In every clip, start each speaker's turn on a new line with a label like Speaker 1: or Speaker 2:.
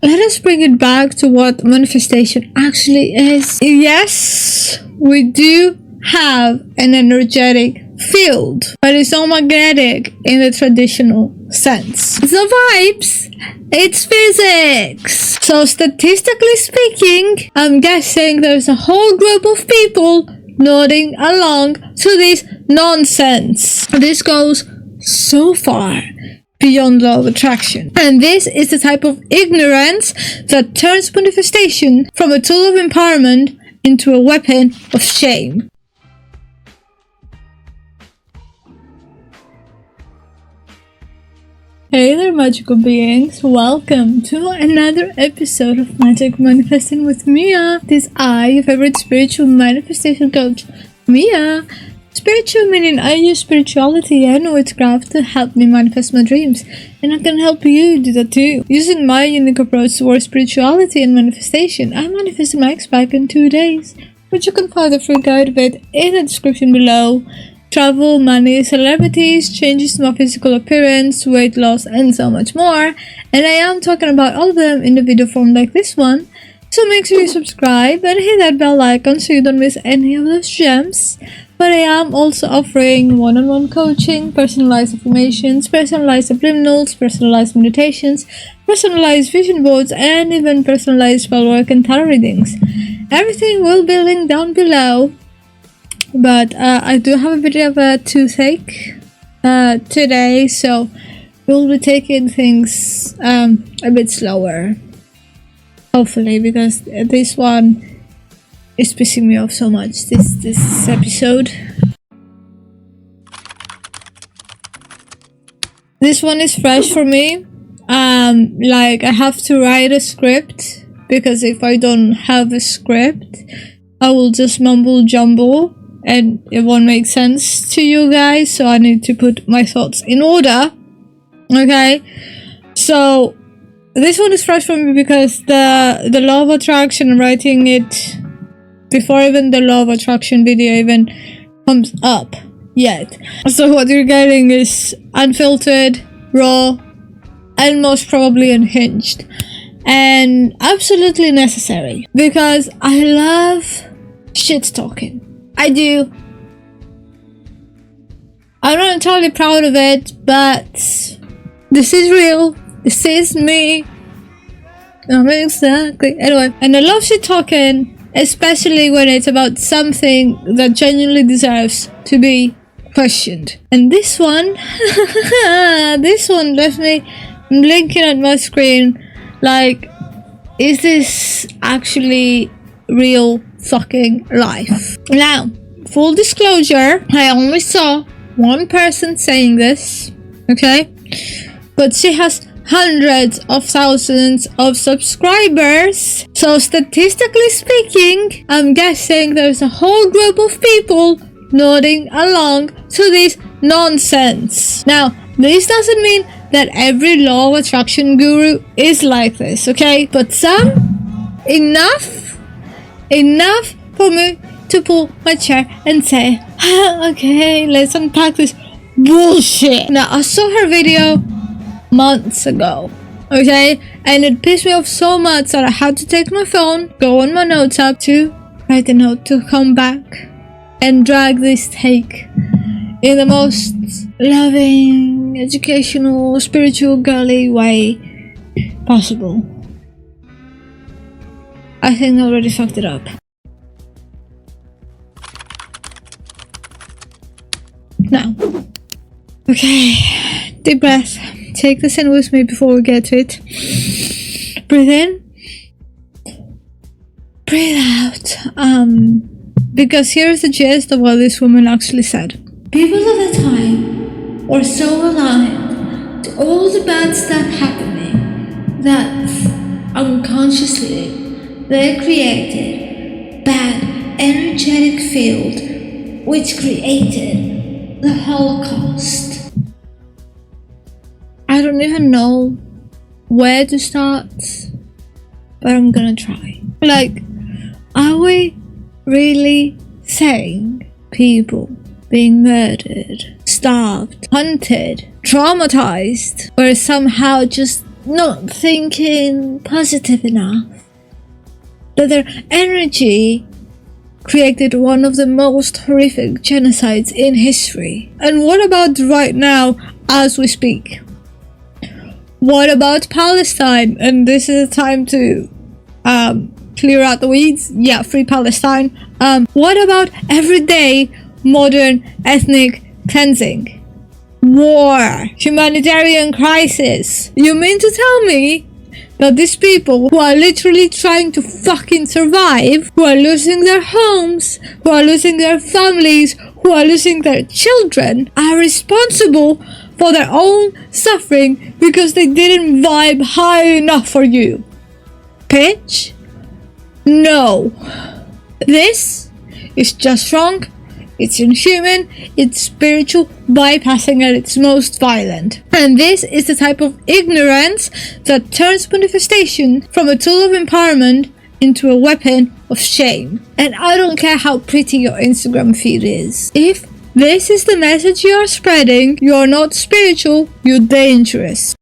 Speaker 1: let us bring it back to what manifestation actually is. Yes, we do have an energetic field, but it's not magnetic in the traditional sense. It's not vibes, it's physics. So statistically speaking, I'm guessing there's a whole group of people nodding along to this nonsense. This goes so far beyond law of attraction. And this is the type of ignorance that turns manifestation from a tool of empowerment into a weapon of shame. Hey there, magical beings. Welcome to another episode of Magic Manifesting with Mia. This is your favorite spiritual manifestation coach, Mia. Spiritual meaning I use spirituality and witchcraft to help me manifest my dreams, and I can help you do that too. Using my unique approach towards spirituality and manifestation, I manifested my ex-pack in 2 days, which you can find a free guide of it in the description below. Travel, money, celebrities, changes to my physical appearance, weight loss, and so much more. And I am talking about all of them in the video form like this one. So make sure you subscribe and hit that bell icon so you don't miss any of those gems. But I am also offering one-on-one coaching, personalized affirmations, personalized subliminals, personalized meditations, personalized vision boards, and even personalized spell work and tarot readings. Everything will be linked down below. But I do have a bit of a toothache today, so we'll be taking things a bit slower. Hopefully, because this one is pissing me off so much, this episode. This one is fresh for me. Like, I have to write a script, because if I don't have a script, I will just mumble jumble. And it won't make sense to you guys, so I need to put my thoughts in order. Okay, so this one is fresh for me because the law of attraction, I'm writing it before even the law of attraction video even comes up yet. So what you're getting is unfiltered, raw, and most probably unhinged, and absolutely necessary because I love shit talking. I do. I'm not entirely proud of it, but this is real. This is me. Exactly. Anyway, and I love shit talking, especially when it's about something that genuinely deserves to be questioned. And this one, this one left me blinking at my screen like, is this actually real fucking life? Now, full disclosure, I only saw one person saying this, okay? But she has hundreds of thousands of subscribers. So statistically speaking, I'm guessing there's a whole group of people nodding along to this nonsense. Now, this doesn't mean that every law of attraction guru is like this, okay? But some, enough for me to pull my chair and say, okay, let's unpack this bullshit. Now, I saw her video months ago, okay? And it pissed me off so much that I had to take my phone, go on my notes app to write a note to come back and drag this take in the most loving, educational, spiritual, girly way possible. I think I already fucked it up. Now, okay, deep breath. Take this in with me before we get to it. Breathe in, breathe out. Because here's the gist of what this woman actually said. People at the time were so aligned to all the bad stuff happening that unconsciously they created bad energetic field which created the Holocaust. I don't even know where to start, but I'm gonna try. Like, are we really saying people being murdered, starved, hunted, traumatized were somehow just not thinking positive enough. That their energy created one of the most horrific genocides in history. And what about right now as we speak? What about Palestine? And this is a time to clear out the weeds. Yeah, free Palestine. What about everyday modern ethnic cleansing? War, humanitarian crisis. You mean to tell me that these people who are literally trying to fucking survive, who are losing their homes, who are losing their families, who are losing their children, are responsible for their own suffering because they didn't vibe high enough for you? Bitch? No. This is just wrong. It's inhuman, it's spiritual bypassing at its most violent. And this is the type of ignorance that turns manifestation from a tool of empowerment into a weapon of shame. And I don't care how pretty your Instagram feed is. If this is the message you are spreading, you are not spiritual, you're dangerous.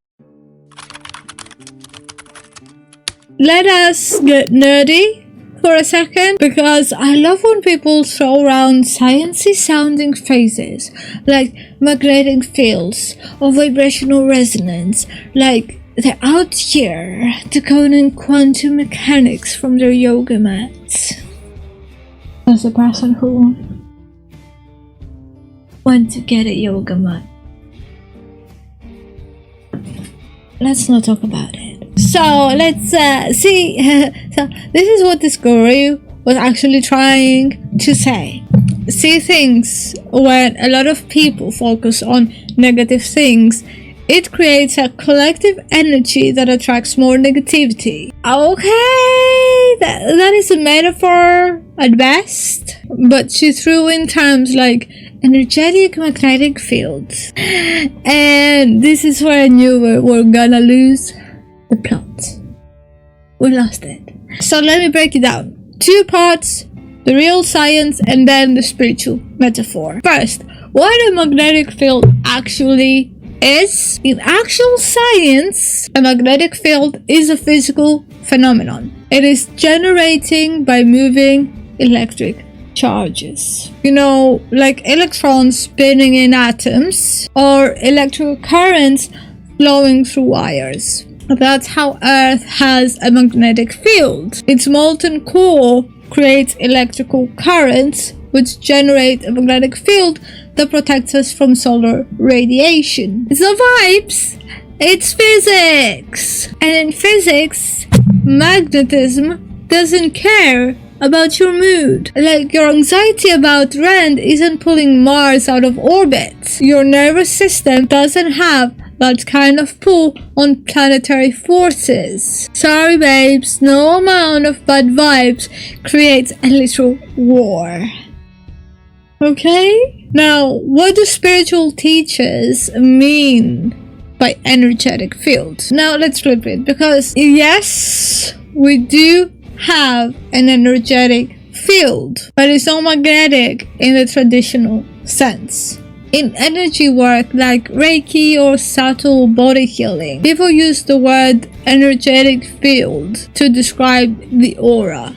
Speaker 1: Let us get nerdy for a second, because I love when people throw around sciencey sounding phrases like magnetic fields or vibrational resonance, like they're out here decoding quantum mechanics from their yoga mats. As a person who went to get a yoga mat, let's not talk about it. So let's see. So this is what this guru was actually trying to say. See things when a lot of people focus on negative things, it creates a collective energy that attracts more negativity. Okay, that is a metaphor at best, but she threw in terms like energetic magnetic fields, and this is where I knew we're gonna lose the plot. We lost it. So let me break it down. 2 parts, the real science and then the spiritual metaphor. First, what a magnetic field actually is. In actual science, a magnetic field is a physical phenomenon. It is generating by moving electric charges. You know, like electrons spinning in atoms or electrical currents flowing through wires. That's how Earth has a magnetic field. Its molten core creates electrical currents which generate a magnetic field that protects us from solar radiation. It's not vibes, it's physics. And in physics, magnetism doesn't care about your mood. Like, your anxiety about rent isn't pulling Mars out of orbit. Your nervous system doesn't have that kind of pull on planetary forces. Sorry babes, no amount of bad vibes creates a literal war. Okay? Now, what do spiritual teachers mean by energetic fields? Now let's flip it, because yes, we do have an energetic field, but it's not magnetic in the traditional sense. In energy work like Reiki or subtle body healing, people use the word energetic field to describe the aura,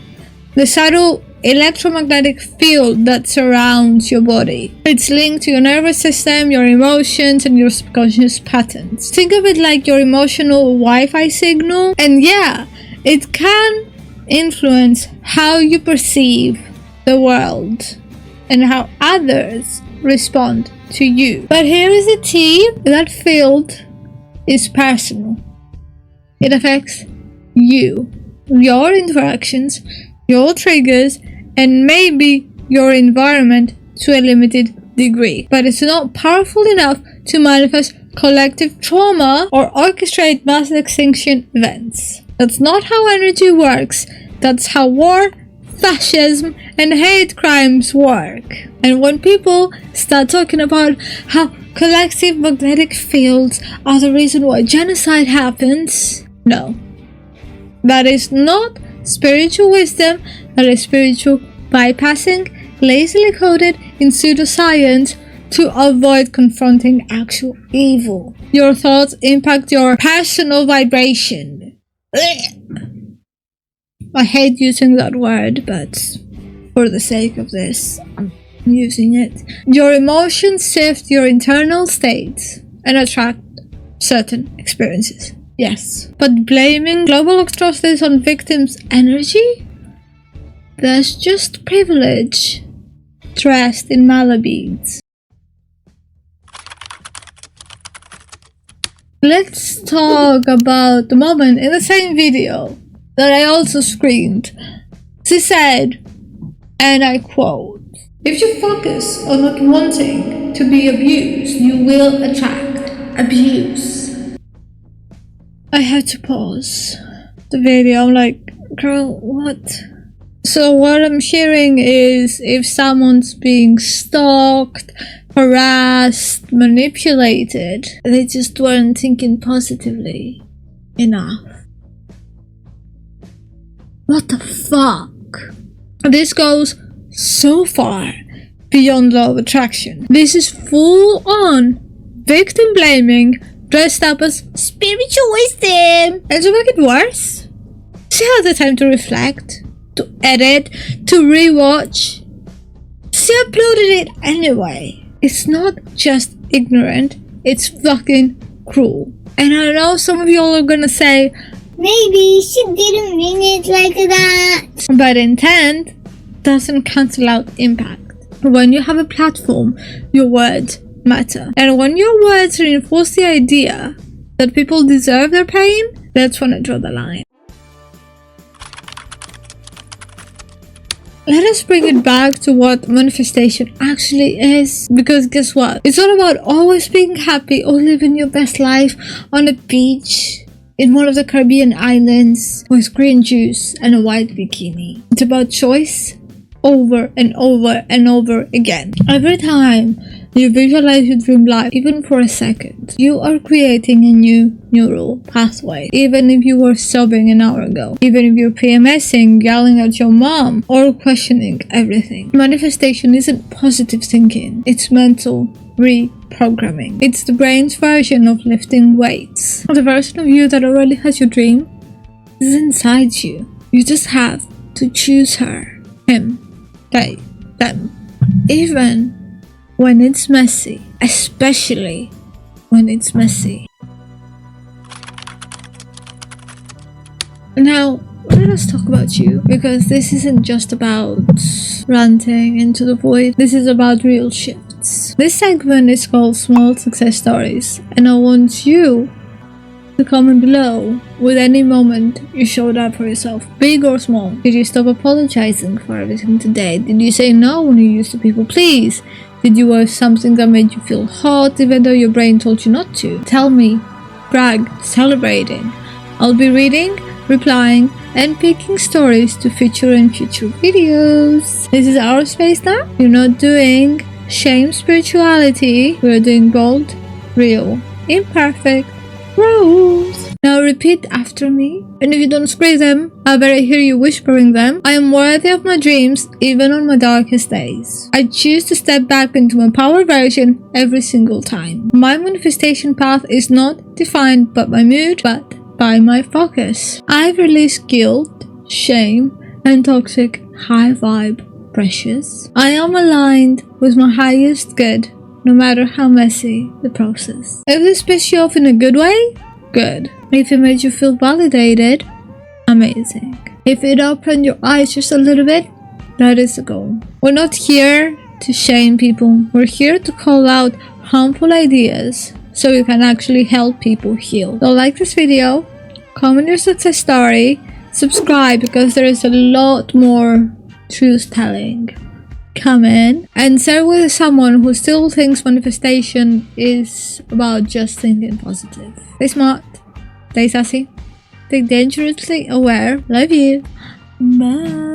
Speaker 1: the subtle electromagnetic field that surrounds your body. It's linked to your nervous system, your emotions, and your subconscious patterns. Think of it like your emotional Wi-Fi signal, and yeah, it can influence how you perceive the world and how others respond to you. But here is the tea: that field is personal. It affects you, your interactions, your triggers, and maybe your environment to a limited degree. But it's not powerful enough to manifest collective trauma or orchestrate mass extinction events. That's not how energy works. That's how war, fascism, and hate crimes work. And when people start talking about how collective magnetic fields are the reason why genocide happens, no. That is not spiritual wisdom. That is spiritual bypassing, lazily coded in pseudoscience to avoid confronting actual evil. Your thoughts impact your personal vibration. I hate using that word, but for the sake of this, I'm using it. Your emotions shift your internal states and attract certain experiences. Yes. But blaming global atrocities on victims' energy? That's just privilege dressed in mala beads. Let's talk about the moment in the same video that I also screamed. She said, and I quote, "If you focus on not wanting to be abused, you will attract abuse." I had to pause the video. I'm like, girl, what? So what I'm hearing is if someone's being stalked, harassed, manipulated, they just weren't thinking positively enough. What the fuck? This goes so far beyond law of attraction. This is full on victim blaming dressed up as spiritual wisdom. And to make it worse, she had the time to reflect, to edit, to rewatch. She uploaded it anyway. It's not just ignorant, it's fucking cruel. And I know some of y'all are gonna say, maybe she didn't mean it like that. But intent doesn't cancel out impact. When you have a platform, your words matter. And when your words reinforce the idea that people deserve their pain, that's when I draw the line. Let us bring it back to what manifestation actually is. Because guess what? It's not about always being happy or living your best life on a beach in one of the Caribbean islands with green juice and a white bikini. It's about choice over and over and over again. Every time you visualize your dream life, even for a second, you are creating a new neural pathway. Even if you were sobbing an hour ago, even if you're PMSing, yelling at your mom, or questioning everything. Manifestation isn't positive thinking, it's mental reprogramming. It's the brain's version of lifting weights. The version of you that already has your dream is inside you. You just have to choose her, him, they, them. Even when it's messy, especially when it's messy. Now, let us talk about you, because this isn't just about ranting into the void. This is about real shifts. This segment is called Small Success Stories, and I want you to comment below with any moment you showed up for yourself, big or small. Did you stop apologizing for everything today? Did you say no when you used to people please? Did you wear something that made you feel hot even though your brain told you not to? Tell me, brag, celebrating. I'll be reading, replying, and picking stories to feature in future videos. This is our space now. You're not doing shame spirituality. We're doing bold, real, imperfect rules. Now repeat after me, and if you don't scream them, I better hear you whispering them. I am worthy of my dreams, even on my darkest days. I choose to step back into my power version every single time. My manifestation path is not defined by my mood, but by my focus. I've released guilt, shame, and toxic high vibe pressures. I am aligned with my highest good, no matter how messy the process. If this pissed you off in a good way, good. If it made you feel validated, amazing. If it opened your eyes just a little bit, that is the goal. We're not here to shame people. We're here to call out harmful ideas so we can actually help people heal. So like this video, comment your success story, subscribe because there is a lot more truth telling coming, and share with someone who still thinks manifestation is about just thinking positive. Stay smart, stay sassy, stay dangerously aware. Love you. Bye.